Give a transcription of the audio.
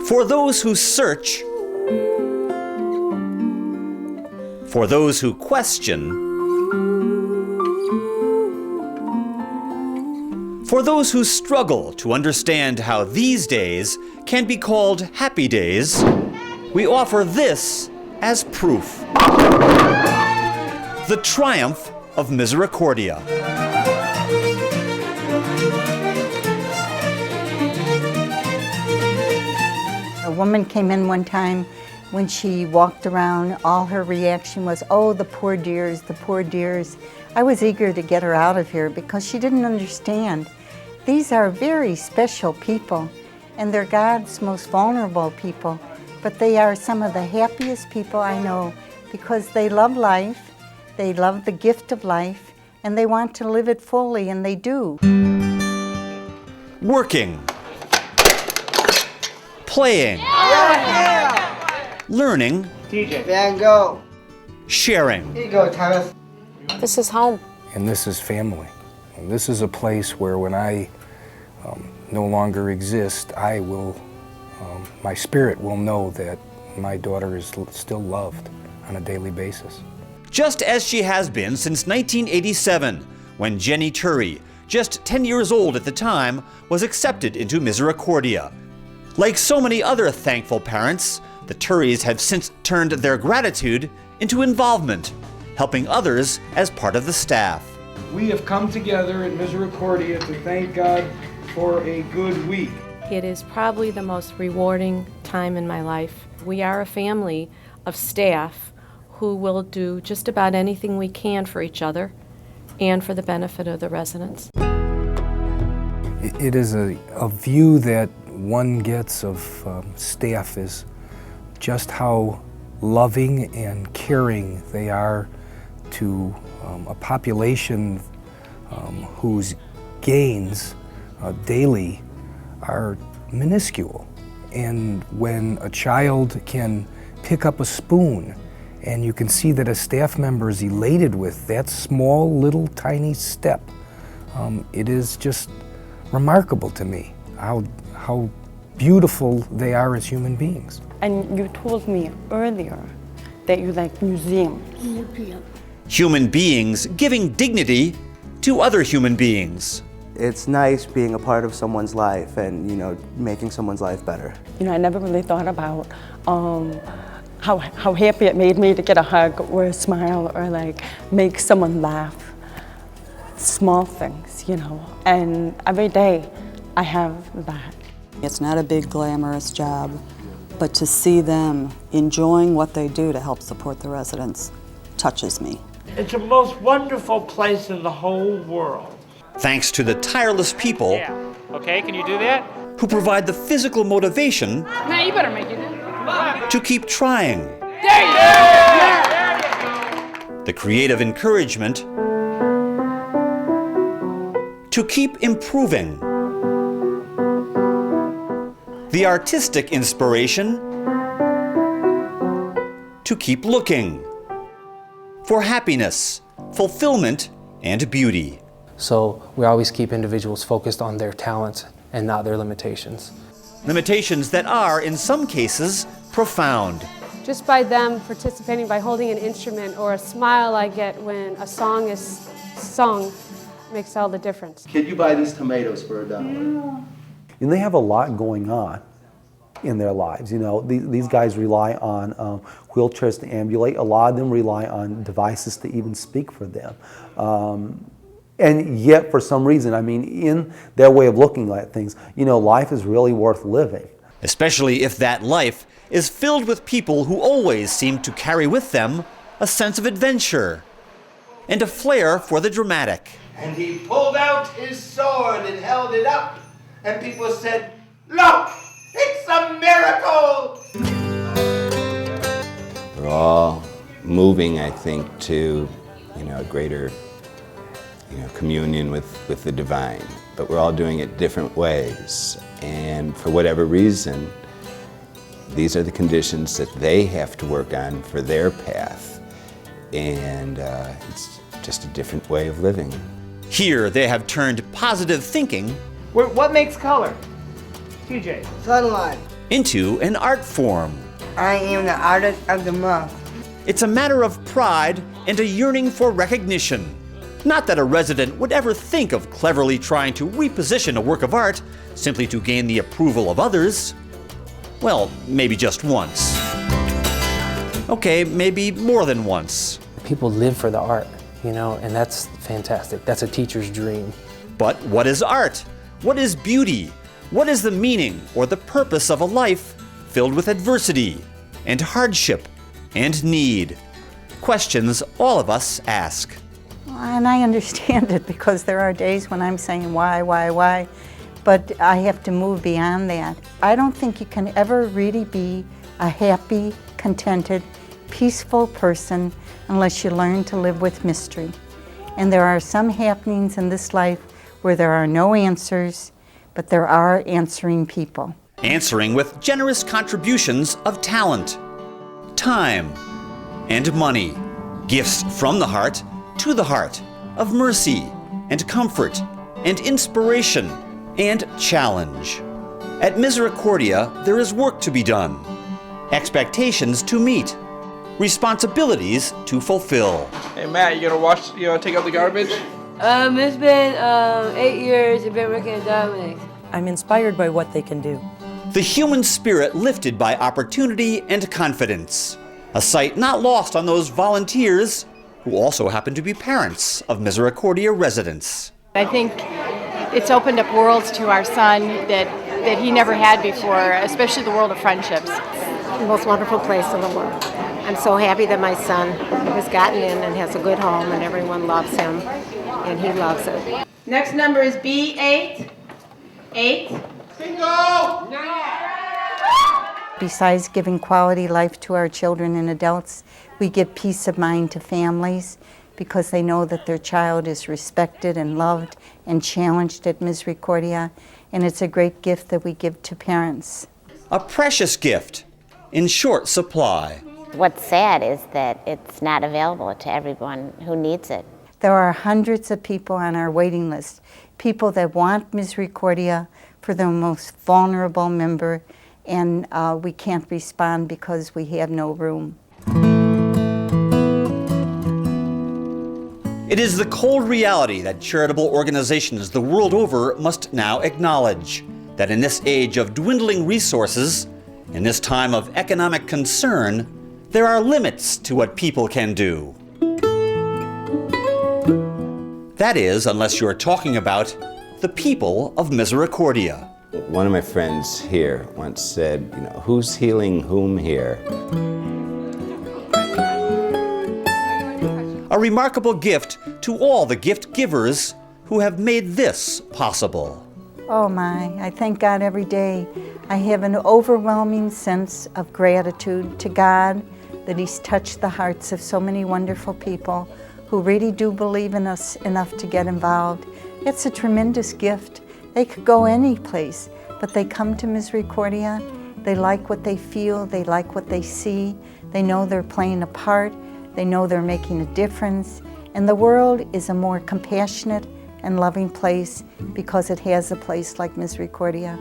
For those who search, for those who question, for those who struggle to understand how these days can be called happy days, we offer this as proof. The triumph of Misericordia. A woman came in one time. When she walked around, all her reaction was, "Oh, the poor dears, the poor dears." I was eager to get her out of here because she didn't understand. These are very special people, and they're God's most vulnerable people, but they are some of the happiest people I know because they love life, they love the gift of life, and they want to live it fully, and they do. Working. Playing. Learning. DJ. Van Gogh. Sharing. Here you go, Thomas. This is home. And this is family. And this is a place where when I no longer exist, I will, my spirit will know that my daughter is still loved on a daily basis. Just as she has been since 1987, when Jenny Turry, just 10 years old at the time, was accepted into Misericordia. Like so many other thankful parents, the Turries have since turned their gratitude into involvement, helping others as part of the staff. We have come together at Misericordia to thank God for a good week. It is probably the most rewarding time in my life. We are a family of staff who will do just about anything we can for each other and for the benefit of the residents. It is a view that one gets of staff is just how loving and caring they are to a population whose gains daily are minuscule. And when a child can pick up a spoon and you can see that a staff member is elated with that small little tiny step, it is just remarkable to me how beautiful they are as human beings. And you told me earlier that you like museums. Human beings giving dignity to other human beings. It's nice being a part of someone's life and, making someone's life better. I never really thought about how happy it made me to get a hug or a smile or make someone laugh. Small things, and every day I have that. It's not a big glamorous job, but to see them enjoying what they do to help support the residents touches me. It's the most wonderful place in the whole world. Thanks to the tireless people Okay, can you do that? who provide the physical motivation You better make it. to keep trying, the creative encouragement to keep improving, the artistic inspiration to keep looking for happiness, fulfillment, and beauty. So we always keep individuals focused on their talents and not their limitations. Limitations that are, in some cases, profound. Just by them participating, by holding an instrument, or a smile I get when a song is sung, makes all the difference. Kid, you buy these tomatoes for $1. And they have a lot going on in their lives. These guys rely on wheelchairs to ambulate. A lot of them rely on devices to even speak for them. And yet, for some reason, in their way of looking at things, life is really worth living. Especially if that life is filled with people who always seem to carry with them a sense of adventure and a flair for the dramatic. And he pulled out his sword and held it up, and people said, "Look, it's a miracle!" We're all moving, I think, to a greater communion with the divine, but we're all doing it different ways. And for whatever reason, these are the conditions that they have to work on for their path. And it's just a different way of living. Here they have turned positive thinking What makes color? TJ. Sunlight. into an art form. I am the artist of the month. It's a matter of pride and a yearning for recognition. Not that a resident would ever think of cleverly trying to reposition a work of art simply to gain the approval of others. Well, maybe just once. Okay, maybe more than once. People live for the art, and that's fantastic. That's a teacher's dream. But what is art? What is beauty? What is the meaning or the purpose of a life filled with adversity and hardship and need? Questions all of us ask. And I understand it, because there are days when I'm saying why, but I have to move beyond that. I don't think you can ever really be a happy, contented, peaceful person unless you learn to live with mystery. And there are some happenings in this life where there are no answers, but there are answering people. Answering with generous contributions of talent, time, and money. Gifts from the heart to the heart of mercy and comfort and inspiration and challenge. At Misericordia, there is work to be done, expectations to meet, responsibilities to fulfill. Hey Matt, you gonna take out the garbage? It's been 8 years I've been working at Dominic. I'm inspired by what they can do. The human spirit lifted by opportunity and confidence. A sight not lost on those volunteers who also happen to be parents of Misericordia residents. I think it's opened up worlds to our son that he never had before, especially the world of friendships. The most wonderful place in the world. I'm so happy that my son has gotten in and has a good home and everyone loves him and he loves it. Next number is B8. 8. Bingo! Besides giving quality life to our children and adults, we give peace of mind to families because they know that their child is respected and loved and challenged at Misericordia, and it's a great gift that we give to parents. A precious gift in short supply. What's sad is that it's not available to everyone who needs it. There are hundreds of people on our waiting list, people that want Misericordia for the most vulnerable member, and we can't respond because we have no room. It is the cold reality that charitable organizations the world over must now acknowledge that in this age of dwindling resources, in this time of economic concern, there are limits to what people can do. That is, unless you're talking about the people of Misericordia. One of my friends here once said, who's healing whom here? A remarkable gift to all the gift givers who have made this possible. Oh my, I thank God every day. I have an overwhelming sense of gratitude to God that He's touched the hearts of so many wonderful people who really do believe in us enough to get involved. It's a tremendous gift. They could go any place, but they come to Misericordia. They like what they feel, they like what they see, they know they're playing a part, they know they're making a difference, and the world is a more compassionate and loving place because it has a place like Misericordia.